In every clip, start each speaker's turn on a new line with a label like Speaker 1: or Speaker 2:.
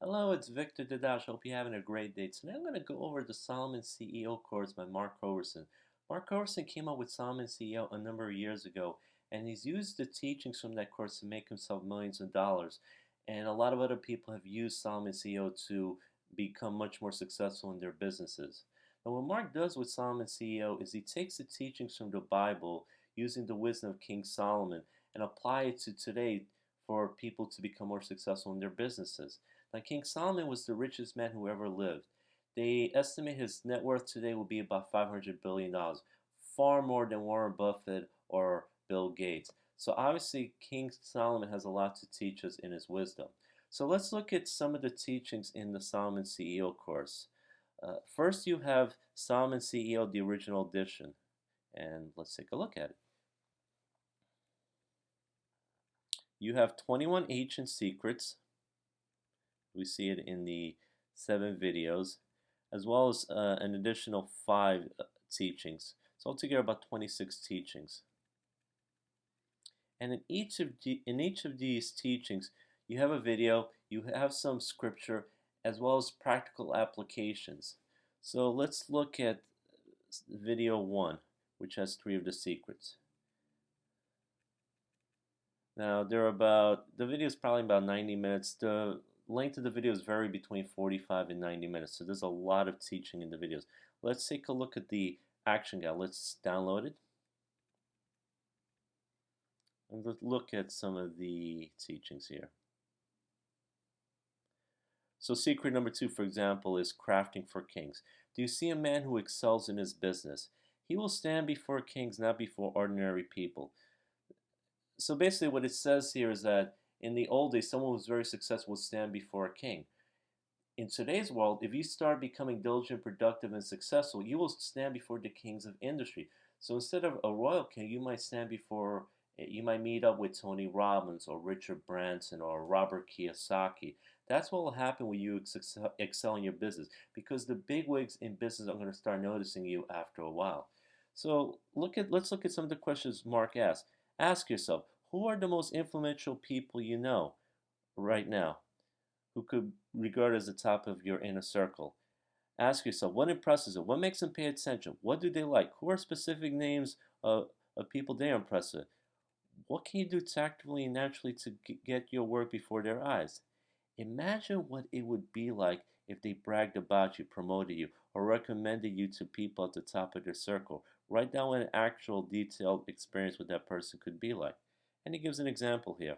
Speaker 1: Hello, it's Victor Dadash. Hope you're having a great day. Today I'm going to go over the Solomon CEO course by Mark Hoverson. Mark Hoverson came up with Solomon CEO a number of years ago, and he's used the teachings from that course to make himself millions of dollars. And a lot of other people have used Solomon CEO to become much more successful in their businesses. Now, what Mark does with Solomon CEO is he takes the teachings from the Bible using the wisdom of King Solomon and apply it to today for people to become more successful in their businesses. Now, King Solomon was the richest man who ever lived. They estimate his net worth today will be about $500 billion, far more than Warren Buffett or Bill Gates. So obviously, King Solomon has a lot to teach us in his wisdom. So let's look at some of the teachings in the Solomon CEO course. First, you have Solomon CEO, the original edition, and let's take a look at it. You have 21 ancient secrets. We see it in the 7 videos, as well as an additional 5 teachings. So altogether about 26 teachings. And in each of these teachings, you have a video, you have some scripture, as well as practical applications. So let's look at video 1, which has 3 of the secrets. Now the video is probably about 90 minutes. The length of the videos vary between 45 and 90 minutes, so there's a lot of teaching in the videos. Let's take a look at the action guide. Let's download it. And let's look at some of the teachings here. So secret number 2, for example, is crafting for kings. Do you see a man who excels in his business? He will stand before kings, not before ordinary people. So basically what it says here is that in the old days, someone who was very successful would stand before a king. In today's world, if you start becoming diligent, productive, and successful, you will stand before the kings of industry. So instead of a royal king, you might meet up with Tony Robbins or Richard Branson or Robert Kiyosaki. That's what will happen when you excel in your business, because the big wigs in business are going to start noticing you after a while. So let's look at some of the questions Mark asked. Ask yourself, who are the most influential people you know right now, who could regard as the top of your inner circle? Ask yourself, what impresses them? What makes them pay attention? What do they like? Who are specific names of people they impress with? What can you do tactfully and naturally to get your work before their eyes? Imagine what it would be like if they bragged about you, promoted you, or recommended you to people at the top of their circle. Write down what an actual detailed experience with that person could be like. And he gives an example here.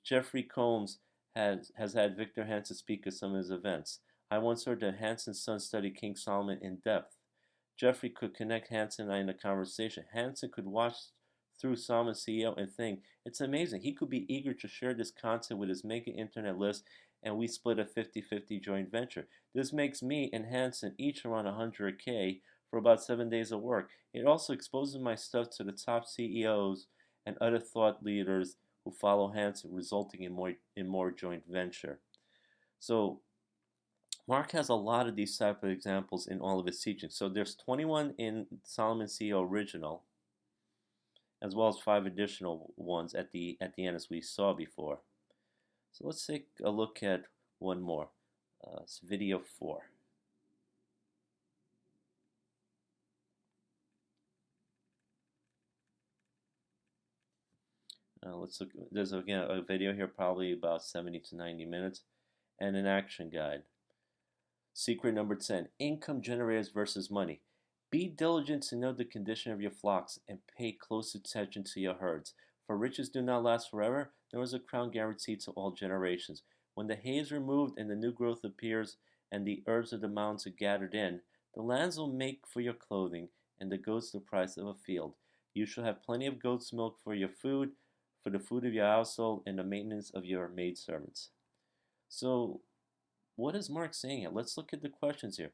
Speaker 1: Jeffrey Combs has had Victor Hanson speak at some of his events. I once heard that Hanson's son studied King Solomon in depth. Jeffrey could connect Hanson and I in a conversation. Hanson could watch through Solomon CEO and think, it's amazing. He could be eager to share this content with his mega internet list, and we split a 50-50 joint venture. This makes me and Hanson each around 100K for about 7 days of work. It also exposes my stuff to the top CEOs and other thought leaders who follow Hanson, resulting in more joint venture. So Mark has a lot of these type of examples in all of his teachings. So there's 21 in Solomon CEO original, as well as 5 additional ones at the end, as we saw before. So let's take a look at one more. It's video 4. Let's look. There's again a video here, probably about 70 to 90 minutes, and an action guide. Secret number 10: income generators versus money. Be diligent to know the condition of your flocks and pay close attention to your herds. For riches do not last forever, nor is a crown guaranteed to all generations. When the hay is removed and the new growth appears, and the herbs of the mountains are gathered in, the lands will make for your clothing, and the goats the price of a field. You shall have plenty of goat's milk for your food, for the food of your household, and the maintenance of your maidservants. So, what is Mark saying here? Let's look at the questions here.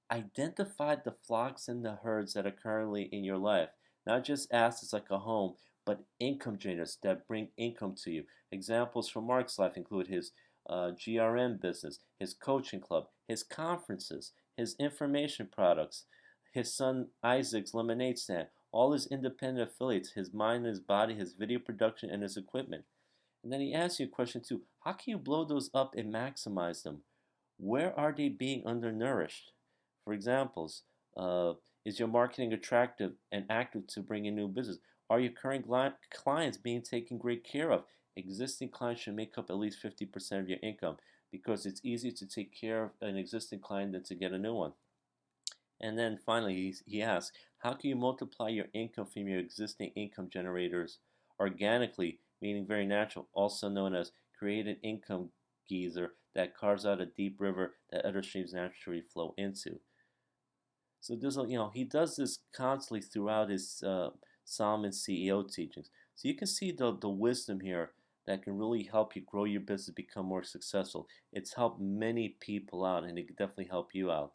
Speaker 1: Identify the flocks and the herds that are currently in your life. Not just assets like a home, but income generators that bring income to you. Examples from Mark's life include his GRM business, his coaching club, his conferences, his information products, his son Isaac's lemonade stand, all his independent affiliates, his mind and his body, his video production, and his equipment. And then he asks you a question too. How can you blow those up and maximize them? Where are they being undernourished? For examples, is your marketing attractive and active to bring in new business? Are your current clients being taken great care of? Existing clients should make up at least 50% of your income because it's easier to take care of an existing client than to get a new one. And then finally, he asks, how can you multiply your income from your existing income generators organically, meaning very natural, also known as create an income geyser that carves out a deep river that other streams naturally flow into. So there's he does this constantly throughout his Solomon CEO teachings. So you can see the wisdom here that can really help you grow your business, become more successful. It's helped many people out, and it can definitely help you out.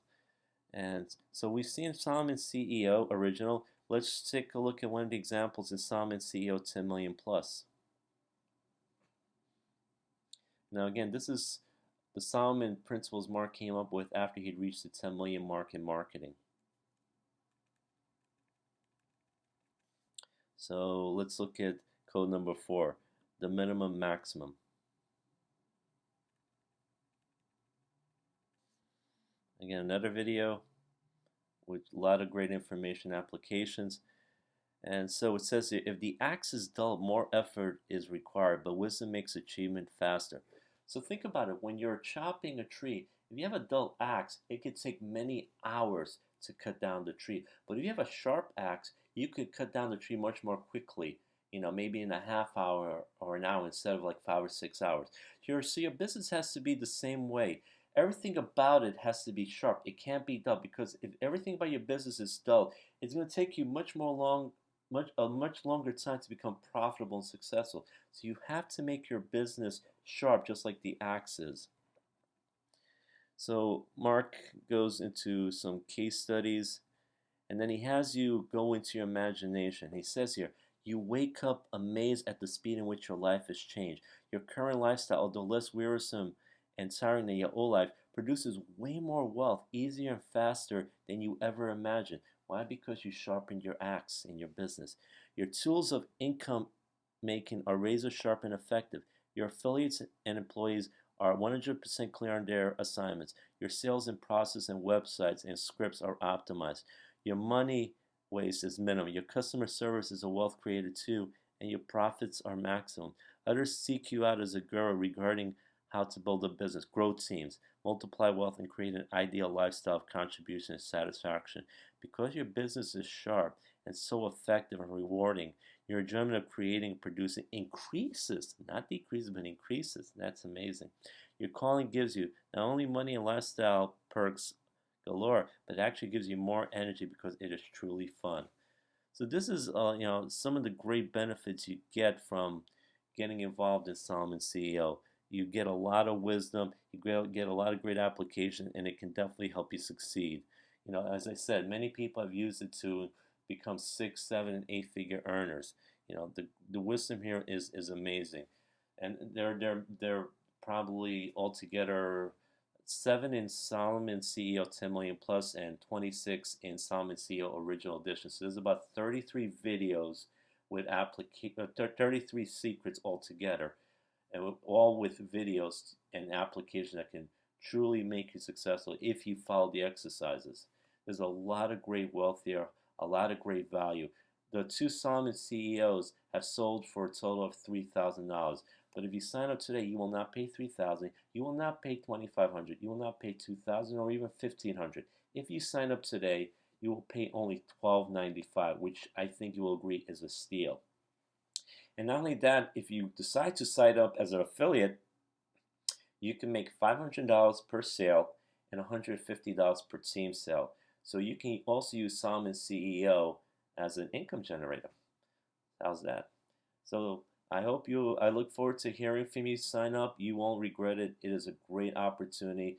Speaker 1: And so we've seen Solomon CEO original. Let's take a look at one of the examples in Solomon CEO 10 million plus. Now again, this is the Solomon principles Mark came up with after he'd reached the 10 million mark in marketing. So let's look at code number 4, the minimum maximum. Again, another video with a lot of great information applications. And so it says here, if the axe is dull, more effort is required, but wisdom makes achievement faster. So think about it. When you're chopping a tree, if you have a dull axe, it could take many hours to cut down the tree. But if you have a sharp axe, you could cut down the tree much more quickly, maybe in a half hour or an hour instead of like 5 or 6 hours. So your business has to be the same way. Everything about it has to be sharp. It can't be dull, because if everything about your business is dull, it's going to take you much longer time to become profitable and successful. So you have to make your business sharp, just like the axe is. So Mark goes into some case studies, and then he has you go into your imagination. He says here, you wake up amazed at the speed in which your life has changed. Your current lifestyle, although less wearisome and tiring than your old life, produces way more wealth, easier and faster than you ever imagined. Why? Because you sharpened your axe in your business. Your tools of income making are razor sharp and effective. Your affiliates and employees are 100% clear on their assignments. Your sales and process and websites and scripts are optimized. Your money waste is minimum. Your customer service is a wealth created too, and your profits are maximum. Others seek you out as a guru regarding how to build a business, grow teams, multiply wealth, and create an ideal lifestyle of contribution and satisfaction. Because your business is sharp and so effective and rewarding, your enjoyment of creating and producing increases, not decreases, but increases. That's amazing. Your calling gives you not only money and lifestyle perks galore, but it actually gives you more energy because it is truly fun. So this is some of the great benefits you get from getting involved in Solomon CEO. You get a lot of wisdom, you get a lot of great application, and it can definitely help you succeed. As I said, many people have used it to become 6, 7, and 8-figure earners. The wisdom here is amazing, and they're probably altogether 7 in Solomon CEO 10 million plus and 26 in Solomon CEO original edition. So there's about 33 videos with 33 secrets altogether, and all with videos and applications that can truly make you successful if you follow the exercises. There's a lot of great wealth here, a lot of great value. The 2 Solomon CEOs have sold for a total of $3,000. But if you sign up today, you will not pay $3,000. You will not pay $2,500. You will not pay $2,000 or even $1,500. If you sign up today, you will pay only $12.95, which I think you will agree is a steal. And not only that, if you decide to sign up as an affiliate, you can make $500 per sale and $150 per team sale. So you can also use Solomon CEO as an income generator. How's that? So I look forward to hearing from you. Sign up. You won't regret it. It is a great opportunity.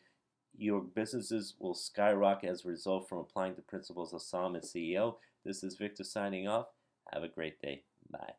Speaker 1: Your businesses will skyrocket as a result from applying the principles of Solomon CEO. This is Victor signing off. Have a great day. Bye.